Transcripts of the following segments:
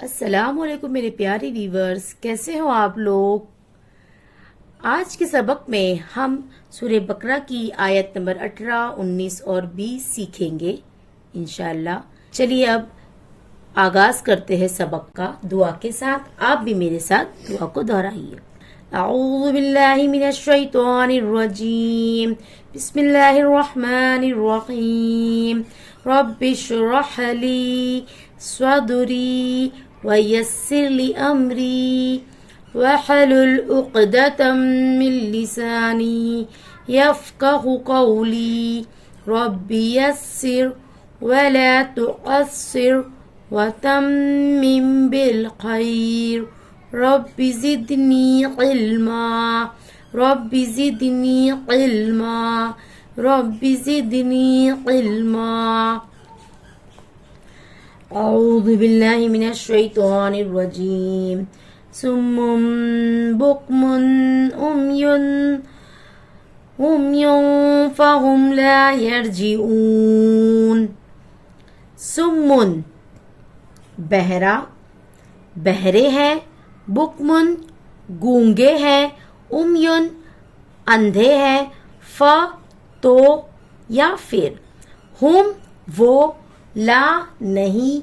السلام علیکم میرے پیارے ویورز، کیسے ہو آپ لوگ؟ آج کے سبق میں ہم سورہ بقرہ کی آیت نمبر 18، 19 اور 20 سیکھیں گے انشاءاللہ۔ چلیے اب آغاز کرتے ہیں سبق کا دعا کے ساتھ۔ آپ بھی میرے ساتھ دعا کو دہرائیے۔ اعوذ باللہ من الشیطان الرجیم، بسم اللہ الرحمن الرحیم، رب اشرح لی صدری ويسر لي أمري واحلل عقدة من لساني يفقه قولي رب يسر ولا تعسر وتمم بالخير رب زدني علما رب زدني علما رب زدني علما۔ اعوذ باللہ من الشیطان الرجیم، صم بکم عمی فہم لا یرجعون۔ صم بہرا، بہرے ہیں، بکمن گونگے ہیں، عمیٌ اندھے ہیں، تو یا پھر، ہم وہ، لا نہیں،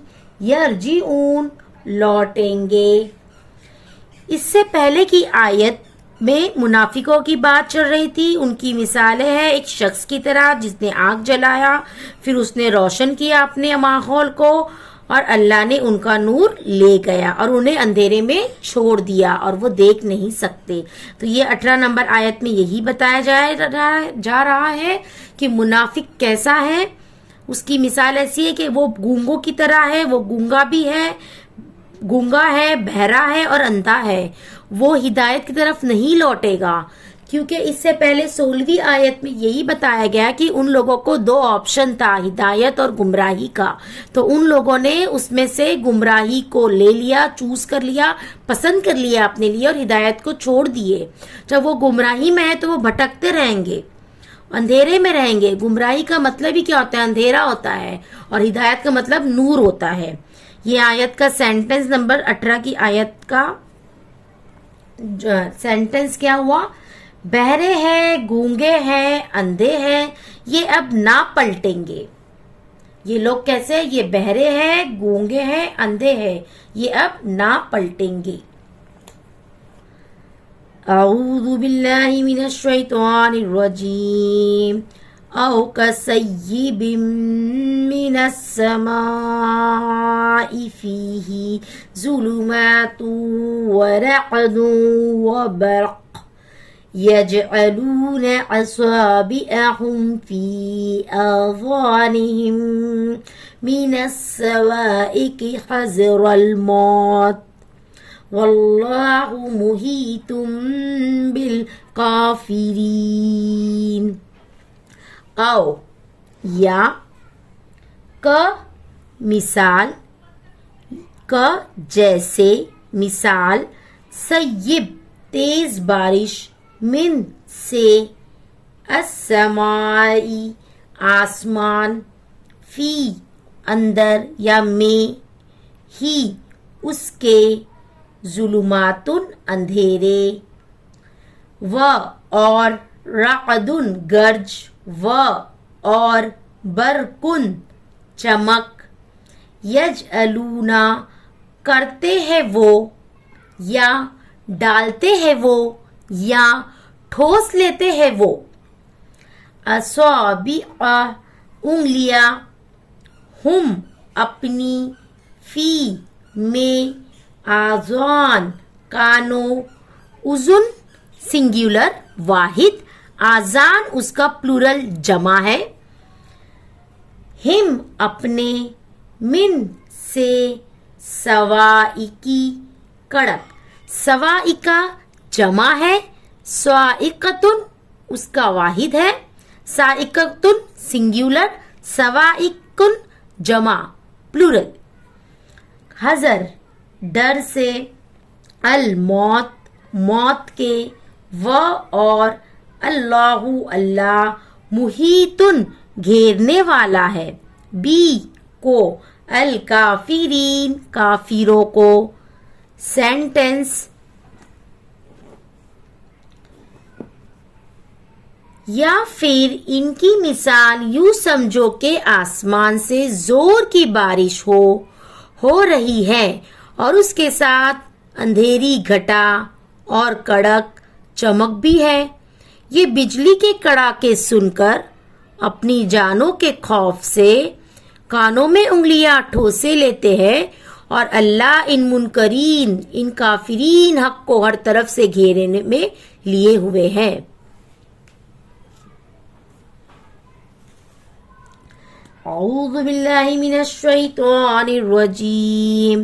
یرجعون لوٹیں گے۔ اس سے پہلے کی آیت میں منافقوں کی بات چل رہی تھی۔ ان کی مثالیں ہیں ایک شخص کی طرح جس نے آگ جلایا، پھر اس نے روشن کیا اپنے ماحول کو اور اللہ نے ان کا نور لے گیا اور انہیں اندھیرے میں چھوڑ دیا اور وہ دیکھ نہیں سکتے۔ تو یہ 18 نمبر آیت میں یہی بتایا جا رہا ہے کہ منافق کیسا ہے۔ اس کی مثال ایسی ہے کہ وہ گونگوں کی طرح ہے، وہ گونگا بھی ہے، گونگا ہے، بہرا ہے اور اندھا ہے۔ وہ ہدایت کی طرف نہیں لوٹے گا، کیونکہ اس سے پہلے 16ویں آیت میں یہی بتایا گیا کہ ان لوگوں کو 2 آپشن تھا، ہدایت اور گمراہی کا۔ تو ان لوگوں نے اس میں سے گمراہی کو لے لیا، چوز کر لیا، پسند کر لیا اپنے لیے، اور ہدایت کو چھوڑ دیے۔ جب وہ گمراہی میں ہے تو وہ بھٹکتے رہیں گے، اندھیرے میں رہیں گے۔ گمراہی کا مطلب ہی کیا ہوتا ہے؟ اندھیرا ہوتا ہے، اور ہدایت کا مطلب نور ہوتا ہے۔ یہ آیت کا سینٹنس نمبر 18 کی آیت کا سینٹنس کیا ہوا؟ بہرے ہیں، گونگے ہیں، اندھے ہیں، یہ اب نہ پلٹیں گے۔ یہ لوگ کیسے؟ یہ بہرے ہیں، گونگے ہیں، اندھے ہیں، یہ اب نہ پلٹیں گے۔ اعوذ باللہ من الشیطان الرجیم، او کصیب من السماء فیہ ظلمات ورعد وبرق یجعلون اصابعهم فی آذانهم من الصواعق حذر الموت واللہ محیط بالکافرین۔ او یا، کا مثال، کا جیسے، مثال، سیب تیز بارش، من سے، السمائی آسمان، فی اندر یا میں، ہی اس کے، ظلماتن اندھیرے، و اور، رعدن گرج، و اور، برقن چمک، یجعلون کرتے ہیں وہ، یا ڈالتے ہیں وہ، یا ٹھوس لیتے ہیں وہ، اصابع انگلیاں، ہم اپنی، فی میں، آذان کانوں، اذن سنگیولر واحد، آذان اس کا پلورل جمع ہے، ہم اپنے، من سے، سوائکی کڑک، سوائکا جمع ہے، سوائقتن اس کا واحد ہے، سائقتن سنگیولر، سوائکن جمع پلورل، حذر ڈر سے، الموت موت کے، و اور، اللہ اللہ، محیطن گھیرنے والا ہے، بی کو، الکافرین کافروں کو. سینٹینس یا پھر ان کی مثال یوں سمجھو کہ آسمان سے زور کی بارش ہو رہی ہے اور اس کے ساتھ اندھیری گھٹا اور کڑک چمک بھی ہے. یہ بجلی کے کڑاکے سن کر اپنی جانوں کے خوف سے کانوں میں انگلیاں ٹھوسے لیتے ہیں اور اللہ ان منکرین ان کافرین حق کو ہر طرف سے گھیرنے میں لیے ہوئے ہیں. اعوذ باللہ من الشیطان الرجیم.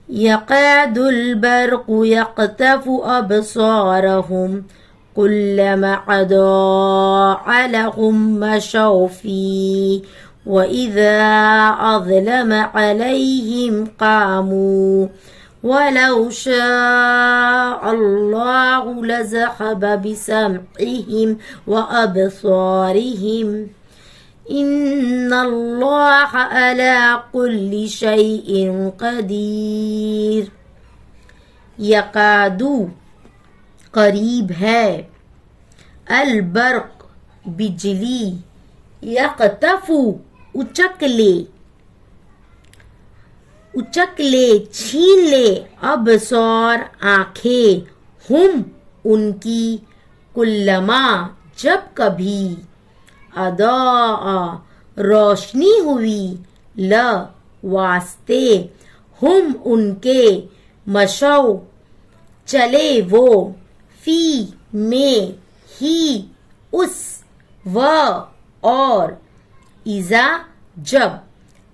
یکاد البرق یقطف ابصارهم كلما أضاء لهم مشوا فيه وإذا أظلم عليهم قاموا ولو شاء الله لذهب بسمعهم وأبصارهم إن الله على كل شيء قدير. یکادو قریب ہے، البرق بجلی، یقطف اچک لے چھین لے، ابصار آنکھیں، ہم ان کی، کلما جب کبھی، اضاء روشنی ہوئی، واسطے، ہم ان کے، مشو چلے وہ، فی میں ہی اس، و اور، اذا جب،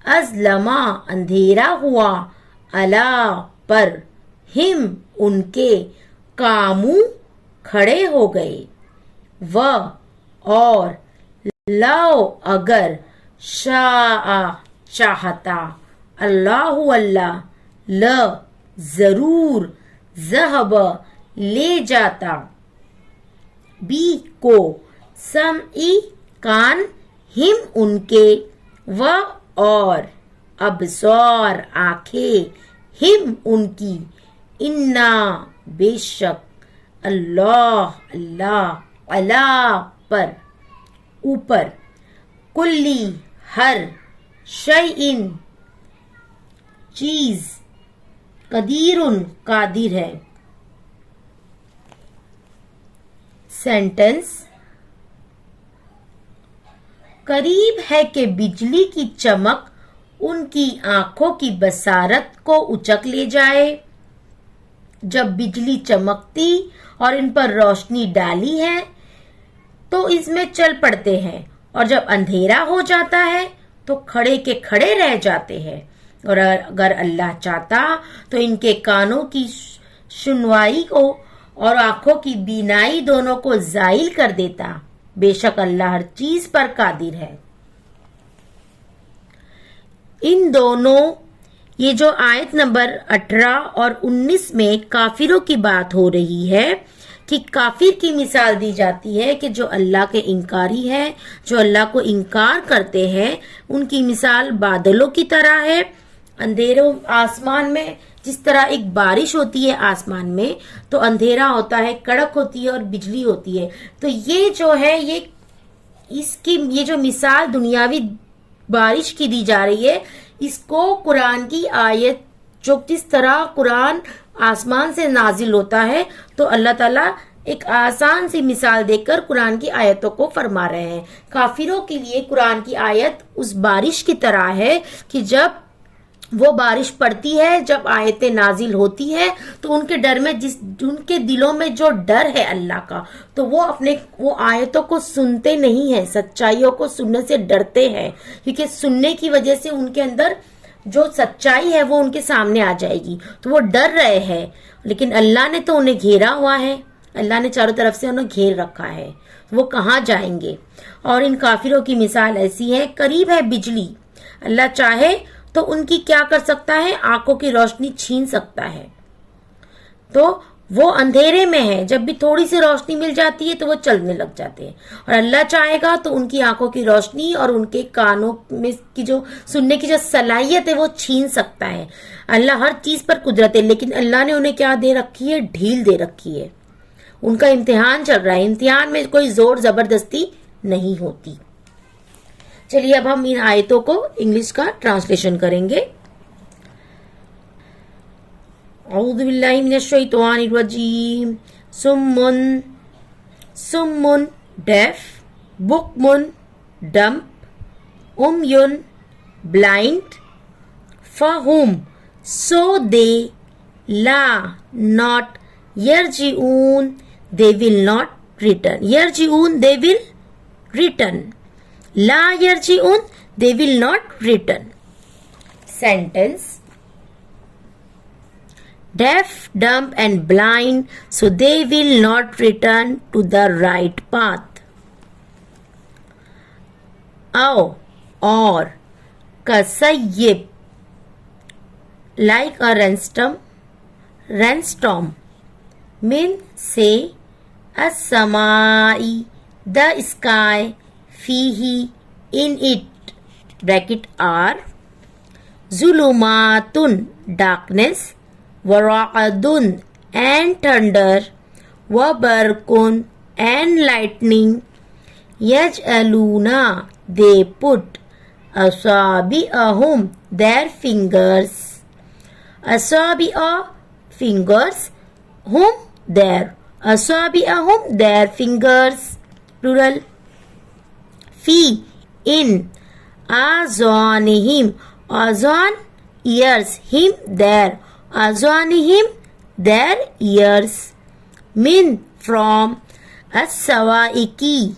ازلما اندھیرا ہوا، علا پر، ہم ان کے، کامو کھڑے ہو گئے، و اور، لو اگر، شاء چاہتا، اللہ اللہ، ضرور، ذہب لے جاتا، بی کو، سمعی کان، ہم ان کے، و اور، ابصار آنکھیں، ہم ان کی، انا بے شک، اللہ اللہ، علا پر، اوپر، کلی ہر، شیئن چیز، قدیر قادر ہے. سینٹینس قریب ہے کہ بجلی کی چمک ان کی آنکھوں کی بصارت کو اچک لے جائے. جب بجلی چمکتی اور ان پر روشنی ڈالی ہے تو اس میں چل پڑتے ہیں، اور جب اندھیرا ہو جاتا ہے تو کھڑے کے کھڑے رہ جاتے ہیں. اور اگر اللہ چاہتا تو ان کے کانوں کی سنوائی کو اور آنکھوں کی بینائی دونوں کو زائل کر دیتا. بے شک اللہ ہر چیز پر قادر ہے. ان دونوں، یہ جو آیت نمبر 18 اور 19 میں کافروں کی بات ہو رہی ہے کہ کافر کی مثال دی جاتی ہے کہ جو اللہ کے انکاری ہے، جو اللہ کو انکار کرتے ہیں، ان کی مثال بادلوں کی طرح ہے. اندھیروں آسمان میں جس طرح ایک بارش ہوتی ہے آسمان میں تو اندھیرا ہوتا ہے، کڑک ہوتی ہے اور بجلی ہوتی ہے. تو یہ جو ہے یہ جو مثال دنیاوی بارش کی دی جا رہی ہے، اس کو قرآن کی آیت جو جس طرح قرآن آسمان سے نازل ہوتا ہے تو اللہ تعالیٰ ایک آسان سی مثال دے کر قرآن کی آیتوں کو فرما رہے ہیں. کافروں کے لیے قرآن کی آیت اس بارش کی طرح ہے کہ جب وہ بارش پڑتی ہے، جب آیتیں نازل ہوتی ہے تو ان کے ڈر میں ان کے دلوں میں جو ڈر ہے اللہ کا، تو وہ آیتوں کو سنتے نہیں ہیں، سچائیوں کو سننے سے ڈرتے ہیں، کیونکہ سننے کی وجہ سے ان کے اندر جو سچائی ہے وہ ان کے سامنے آ جائے گی، تو وہ ڈر رہے ہیں. لیکن اللہ نے تو انہیں گھیرا ہوا ہے، اللہ نے چاروں طرف سے انہیں گھیر رکھا ہے، وہ کہاں جائیں گے. اور ان کافروں کی مثال ایسی ہے، قریب ہے بجلی، اللہ چاہے تو ان کی کیا کر سکتا ہے، آنکھوں کی روشنی چھین سکتا ہے. تو وہ اندھیرے میں ہے, جب بھی تھوڑی سی روشنی مل جاتی ہے تو وہ چلنے لگ جاتے ہیں, اور اللہ چاہے گا تو ان کی آنکھوں کی روشنی اور ان کے کانوں میں کی جو سننے کی جو صلاحیت ہے وہ چھین سکتا ہے. اللہ ہر چیز پر قدرت ہے, لیکن اللہ نے انہیں کیا دے رکھی ہے, ڈھیل دے رکھی ہے. ان کا امتحان چل رہا ہے, امتحان میں کوئی زور زبردستی نہیں ہوتی. چلیے اب ہم ان آیتوں کو انگلش کا ٹرانسلیشن کریں گے. اعوذ باللہ من الشیطان الرجیم. سمن deaf, بکمن dumb, umyun blind, fahum so they, la not, yarji'un they will not return. Yarji'un they will return. La yarji'un they will not return. Sentence: deaf, dumb and blind, so they will not return to the right path. Aw, or, kasayyib, like a rainstorm. Min, say, as-samai, the sky, fihi, in it, bracket are, zulumatun, darkness, wara'adun, and thunder, wabarkun, and lightning, yaj'aluna, they put, asabi'ahum, their fingers, asabi'a, fingers, hum, their, asabi'ahum, their fingers, plural, fi, in, azanihim, azan, ears, him, their, azanihim, their ears, min, from, as-sawaiki,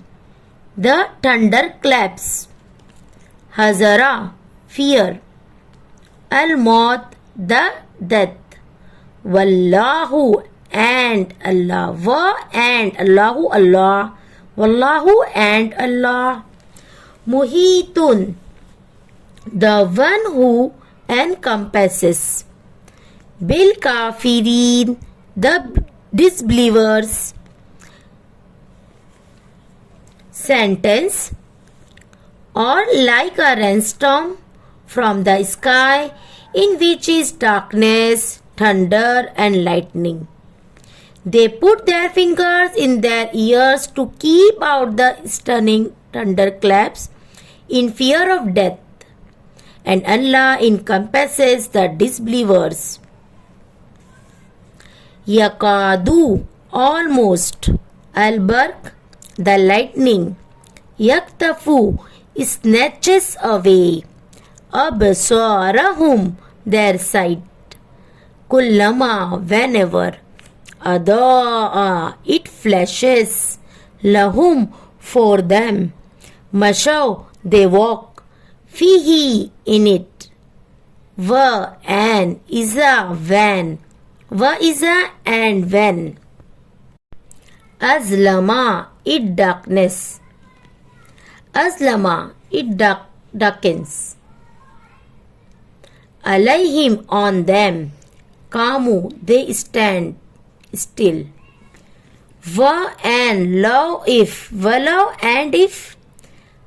the thunderclaps, hazara, fear, al-maut, the death, wallahu, and Allah, wa and Allahu, Allah, wallahu and Allah, muhitun, the one who encompasses, bil kafirin, the disbelievers. Sentence: or like a rainstorm from the sky, in which is darkness, thunder and lightning. They put their fingers in their ears to keep out the stunning thunderclaps in fear of death, and Allah encompasses the disbelievers. Yakadu, almost, al-barq, the lightning, yaktafu, snatches away, absarahum, their sight, kullama, whenever, adaa, it flashes, lahum, for them, mashaw, they walk, fihi, in it, wa, and, iza, when, wa, iza, and when, azlama, it darkness, azlama, it darkens, alayhim, on them, kamu, they stand still, wa, and, law, if, walau, and if,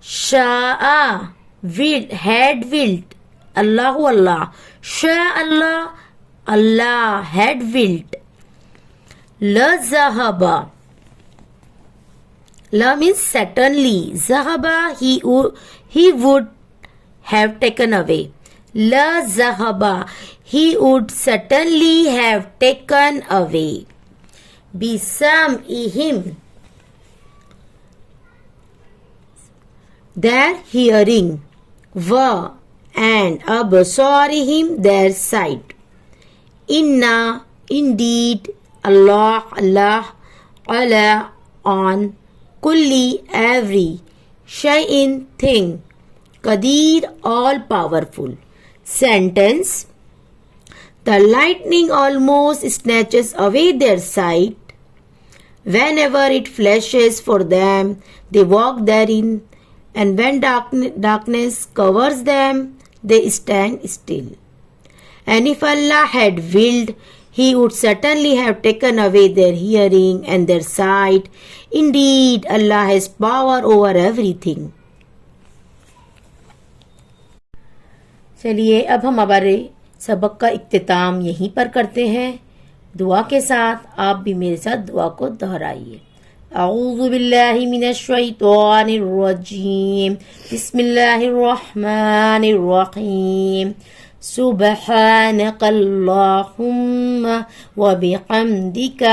sha'a, will, had willed, Allahu, Allah, sha, Allah, Allah had willed, la zahaba, la means certainly, zahaba, he would have taken away, la zahaba, he would certainly have taken away, bisam'ihim, their hearing, wa, and absarihim, their sight, inna, indeed, Allah, Allah, ala, on, kulli, every, shay'in, thing, qadir, all powerful. Sentence: the lightning almost snatches away their sight. Whenever it flashes for them, they walk therein, and when darkness covers them, they stand still. And if Allah had willed, He would certainly have taken away their hearing and their sight. Indeed, Allah has power over everything. چلیے اب ہم ہمارے سبق کا اختتام یہیں پر کرتے ہیں دعا کے ساتھ. آپ بھی میرے ساتھ دعا کو دہرائیے. اعوذ باللہ من الشیطان الرجیم. بسم اللہ الرحمن الرحیم. سبحانک اللہم وبحمدک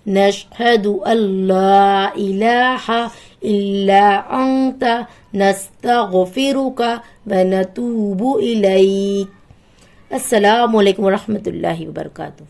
نشہد ان لا الہ الا انت نستغفرک ونتوب الیک. السلام علیکم ورحمۃ اللہ وبرکاتہ.